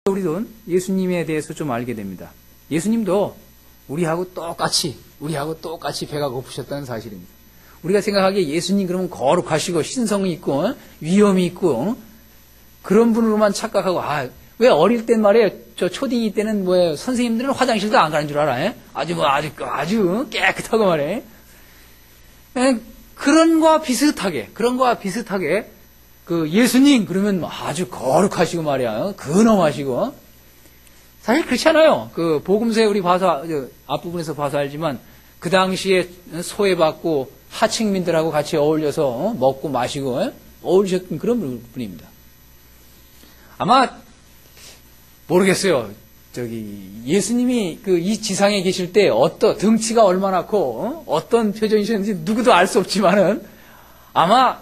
우리도 예수님에 대해서 좀 알게 됩니다. 예수님도 우리하고 똑같이 배가 고프셨다는 사실입니다. 우리가 생각하기에 예수님 그러면 거룩하시고 신성이 있고 위엄이 있고 그런 분으로만 착각하고 왜 어릴 땐 말이에요. 저 초딩이 때는 뭐예요. 선생님들은 화장실도 안 가는 줄 알아. 아주 깨끗하고 말이에요. 그런 거와 비슷하게 그 예수님 그러면 아주 거룩하시고 말이야. 근엄하시고. 사실 그렇지 않아요. 그 복음서에 우리 봐서 앞부분에서 봐서 알지만 그 당시에 소외받고 하층민들하고 같이 어울려서 먹고 마시고 어울리셨던 그런 분입니다. 아마 모르겠어요. 예수님이 이 지상에 계실 때 등치가 얼마나 컸고 어떤 표정이셨는지 누구도 알 수 없지만은 아마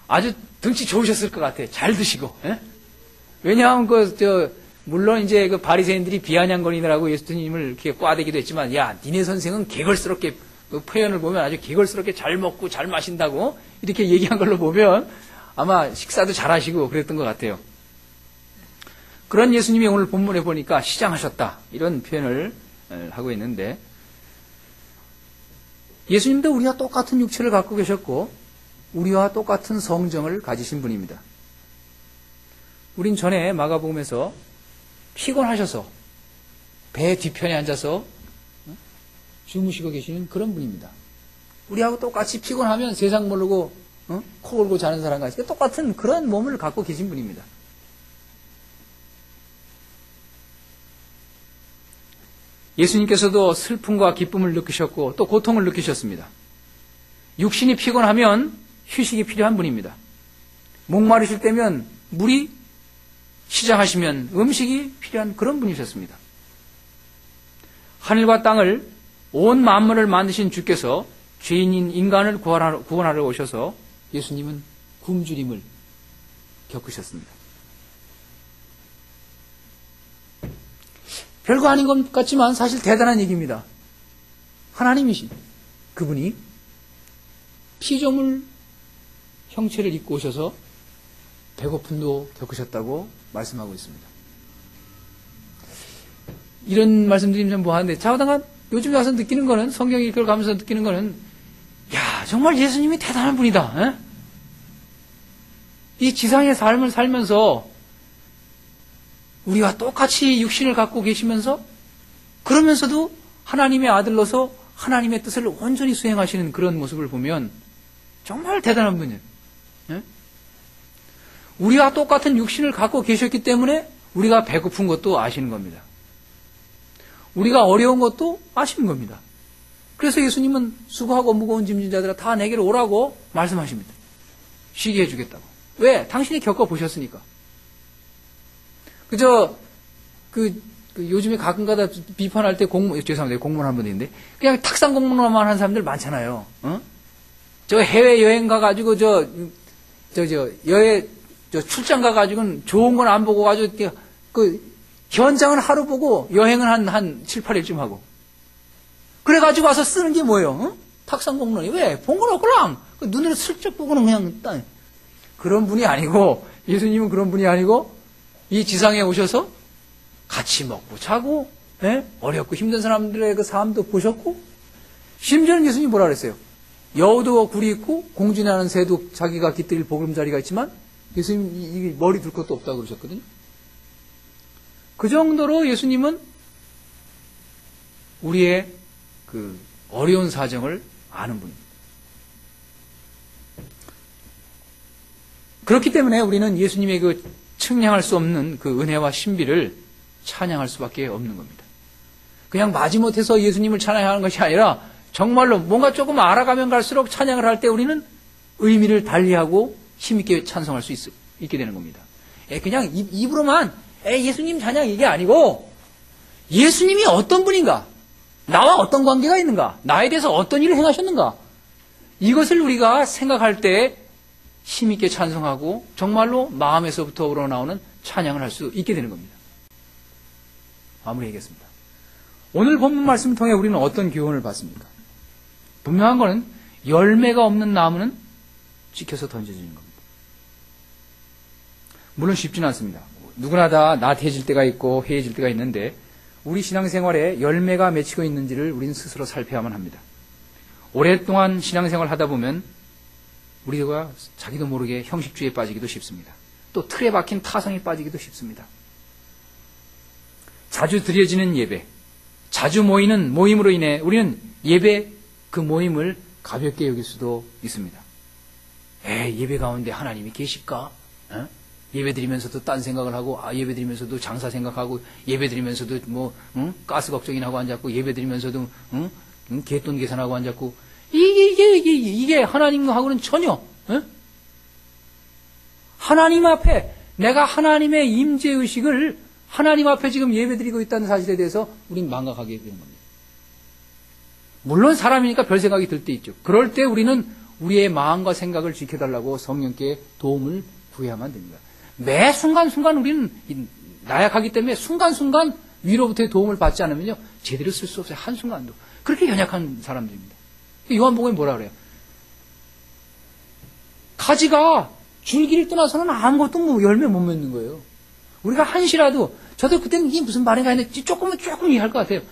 아주 등치 좋으셨을 것 같아요. 잘 드시고. 왜냐하면 물론 이제 바리새인들이 비아냥거리느라고 예수님을 이렇게 꽈대기도 했지만, 야, 니네 선생은 개걸스럽게 표현을 보면 아주 개걸스럽게 잘 먹고 잘 마신다고 이렇게 얘기한 걸로 보면 아마 식사도 잘 하시고 그랬던 것 같아요. 그런 예수님이 오늘 본문에 보니까 시장하셨다 이런 표현을 하고 있는데, 예수님도 우리와 똑같은 육체를 갖고 계셨고 우리와 똑같은 성정을 가지신 분입니다. 우린 전에 마가복음에서 피곤하셔서 배 뒤편에 앉아서 주무시고 계시는 그런 분입니다. 우리하고 똑같이 피곤하면 세상 모르고 코 골고 자는 사람과 똑같은 그런 몸을 갖고 계신 분입니다. 예수님께서도 슬픔과 기쁨을 느끼셨고 또 고통을 느끼셨습니다. 육신이 피곤하면 휴식이 필요한 분입니다. 목마르실 때면 물이, 시장하시면 음식이 필요한 그런 분이셨습니다. 하늘과 땅을 온 만물을 만드신 주께서 죄인인 인간을 구원하러 오셔서 예수님은 굶주림을 겪으셨습니다. 별거 아닌 것 같지만 사실 대단한 얘기입니다. 하나님이신 그분이 피조물 형체를 입고 오셔서 배고픔도 겪으셨다고 말씀하고 있습니다. 이런 말씀드리면 좀 뭐하는데, 자우당간 요즘 와서 느끼는 거는, 성경이 이걸 가면서 느끼는 거는, 야, 정말 예수님이 대단한 분이다. 이 지상의 삶을 살면서 우리와 똑같이 육신을 갖고 계시면서 그러면서도 하나님의 아들로서 하나님의 뜻을 온전히 수행하시는 그런 모습을 보면 정말 대단한 분이에요. 우리와 똑같은 육신을 갖고 계셨기 때문에 우리가 배고픈 것도 아시는 겁니다. 우리가 어려운 것도 아시는 겁니다. 그래서 예수님은 수고하고 무거운 짐진 자들아 다 내게로 오라고 말씀하십니다. 쉬게 해주겠다고. 왜? 당신이 겪어보셨으니까. 요즘에 가끔가다 비판할 때 죄송합니다. 공무원 한 분 있는데, 그냥 탁상 공무원만 하는 사람들 많잖아요. 해외여행 가가지고, 출장 가가지고는 좋은 건 안 보고 가지고, 현장은 하루 보고, 여행은 한 7, 8일쯤 하고. 그래가지고 와서 쓰는 게 뭐예요? 탁상 공무원이. 왜? 본 건 없거랑! 눈으로 슬쩍 보고는 그냥, 그런 분이 아니고, 예수님은 그런 분이 아니고, 이 지상에 오셔서 같이 먹고 자고, 어렵고 힘든 사람들의 그 삶도 보셨고, 심지어는 예수님이 뭐라 그랬어요? 여우도 굴이 있고 공중에 나는 새도 자기가 깃들일 보금자리가 있지만 예수님 머리 둘 것도 없다고 그러셨거든요. 그 정도로 예수님은 우리의 그 어려운 사정을 아는 분입니다. 그렇기 때문에 우리는 예수님의 그 측량할 수 없는 그 은혜와 신비를 찬양할 수밖에 없는 겁니다. 그냥 마지못해서 예수님을 찬양하는 것이 아니라 정말로 뭔가 조금 알아가면 갈수록 찬양을 할 때 우리는 의미를 달리하고 힘있게 찬송할 수 있게 되는 겁니다. 그냥 입으로만 예수님 찬양 이게 아니고 예수님이 어떤 분인가, 나와 어떤 관계가 있는가, 나에 대해서 어떤 일을 행하셨는가, 이것을 우리가 생각할 때 힘있게 찬송하고 정말로 마음에서부터 우러나오는 찬양을 할 수 있게 되는 겁니다. 마무리하겠습니다. 오늘 본문 말씀을 통해 우리는 어떤 교훈을 받습니까? 분명한 것은 열매가 없는 나무는 지켜서 던져지는 겁니다. 물론 쉽지는 않습니다. 누구나 다 나태해질 때가 있고 해해질 때가 있는데 우리 신앙생활에 열매가 맺히고 있는지를 우리는 스스로 살펴야만 합니다. 오랫동안 신앙생활을 하다 보면 우리가 자기도 모르게 형식주의에 빠지기도 쉽습니다. 또 틀에 박힌 타성에 빠지기도 쉽습니다. 자주 드려지는 예배, 자주 모이는 모임으로 인해 우리는 예배 그 모임을 가볍게 여길 수도 있습니다. 예배 가운데 하나님이 계실까? 예배 드리면서도 딴 생각을 하고, 예배 드리면서도 장사 생각하고, 예배 드리면서도 가스 걱정이나 하고 앉았고, 예배 드리면서도 개돈 계산하고 앉았고, 이게 하나님하고는 전혀, 하나님 앞에 내가 하나님의 임재의식을 하나님 앞에 지금 예배 드리고 있다는 사실에 대해서 우린 망각하게 되는 겁니다. 물론 사람이니까 별 생각이 들 때 있죠. 그럴 때 우리는 우리의 마음과 생각을 지켜달라고 성령께 도움을 구해야만 됩니다. 매 순간순간 우리는 나약하기 때문에 순간순간 위로부터의 도움을 받지 않으면요 제대로 쓸 수 없어요. 한순간도. 그렇게 연약한 사람들입니다. 요한복음에 뭐라 그래요? 가지가 줄기를 떠나서는 아무것도 열매 못 맺는 거예요. 우리가 한시라도 저도 그때는 이게 무슨 말인가 했는데 조금 이해할 것 같아요.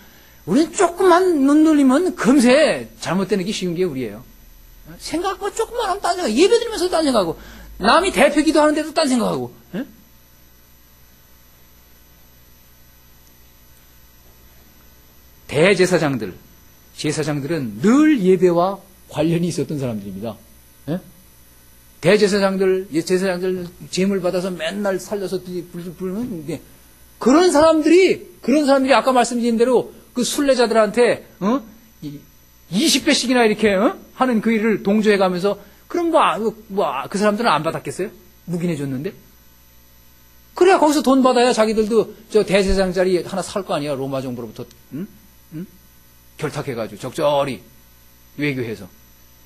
우리는 조금만 눈 돌리면 금세 잘못되는 게 쉬운 게 우리예요. 생각만 조금만 하면 딴 생각, 예배 드리면서도 딴 생각하고, 남이 대표 기도하는데도 딴 생각하고, 대제사장들, 제사장들은 늘 예배와 관련이 있었던 사람들입니다. 대제사장들, 제사장들 제물 받아서 맨날 살려서 부르는 그런 사람들이 아까 말씀드린 대로 그 순례자들한테 20배씩이나 이렇게 하는 그 일을 동조해 가면서 그럼 그 사람들은 안 받았겠어요? 묵인해 줬는데. 그래야 거기서 돈 받아야 자기들도 저 대제사장 자리 하나 살 거 아니야. 로마 정부로부터 결탁해 가지고 적절히 외교해서.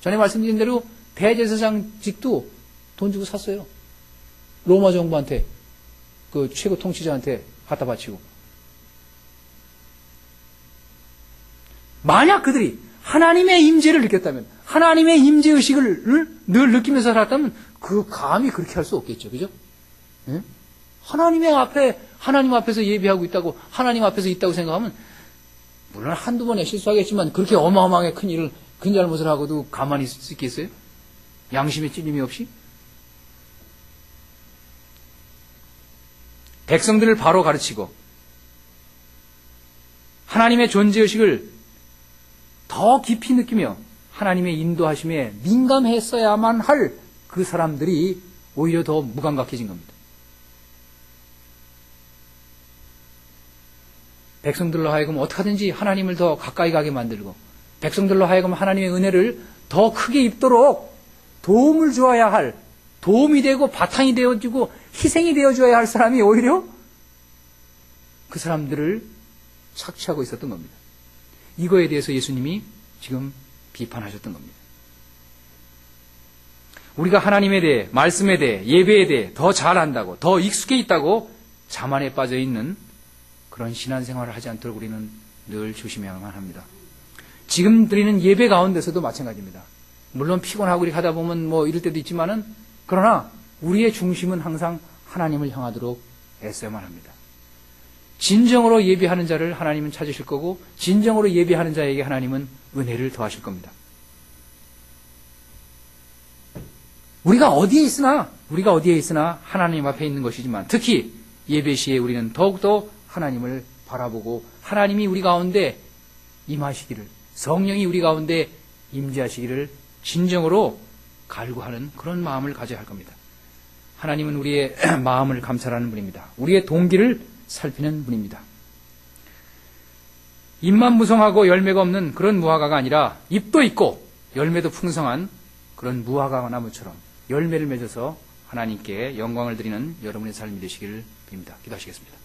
전에 말씀드린 대로 대제사장직도 돈 주고 샀어요. 로마 정부한테 그 최고 통치자한테 갖다 바치고. 만약 그들이 하나님의 임재를 느꼈다면, 하나님의 임재의식을 늘 느끼면서 살았다면 그 감히 그렇게 할 수 없겠죠. 그죠? 하나님 앞에서 예배하고 있다고, 하나님 앞에서 있다고 생각하면 물론 한두 번에 실수하겠지만 그렇게 어마어마하게 큰 잘못을 하고도 가만히 있을 수 있겠어요? 양심의 찔림이 없이? 백성들을 바로 가르치고 하나님의 존재의식을 더 깊이 느끼며 하나님의 인도하심에 민감했어야만 할 그 사람들이 오히려 더 무감각해진 겁니다. 백성들로 하여금 어떻게든지 하나님을 더 가까이 가게 만들고 백성들로 하여금 하나님의 은혜를 더 크게 입도록 도움을 주어야 할, 도움이 되고 바탕이 되어주고 희생이 되어줘야 할 사람이 오히려 그 사람들을 착취하고 있었던 겁니다. 이거에 대해서 예수님이 지금 비판하셨던 겁니다. 우리가 하나님에 대해, 말씀에 대해, 예배에 대해 더 잘 안다고, 더 익숙해 있다고 자만에 빠져 있는 그런 신앙생활을 하지 않도록 우리는 늘 조심해야만 합니다. 지금 드리는 예배 가운데서도 마찬가지입니다. 물론 피곤하고 이렇게 하다 보면 이럴 때도 있지만은, 그러나 우리의 중심은 항상 하나님을 향하도록 애써야만 합니다. 진정으로 예배하는 자를 하나님은 찾으실 거고, 진정으로 예배하는 자에게 하나님은 은혜를 더하실 겁니다. 우리가 어디에 있으나 하나님 앞에 있는 것이지만, 특히 예배 시에 우리는 더욱더 하나님을 바라보고 하나님이 우리 가운데 임하시기를, 성령이 우리 가운데 임재하시기를 진정으로 갈구하는 그런 마음을 가져야 할 겁니다. 하나님은 우리의 마음을 감찰하는 분입니다. 우리의 동기를 살피는 분입니다. 잎만 무성하고 열매가 없는 그런 무화과가 아니라 잎도 있고 열매도 풍성한 그런 무화과 나무처럼 열매를 맺어서 하나님께 영광을 드리는 여러분의 삶이 되시기를 빕니다. 기도하시겠습니다.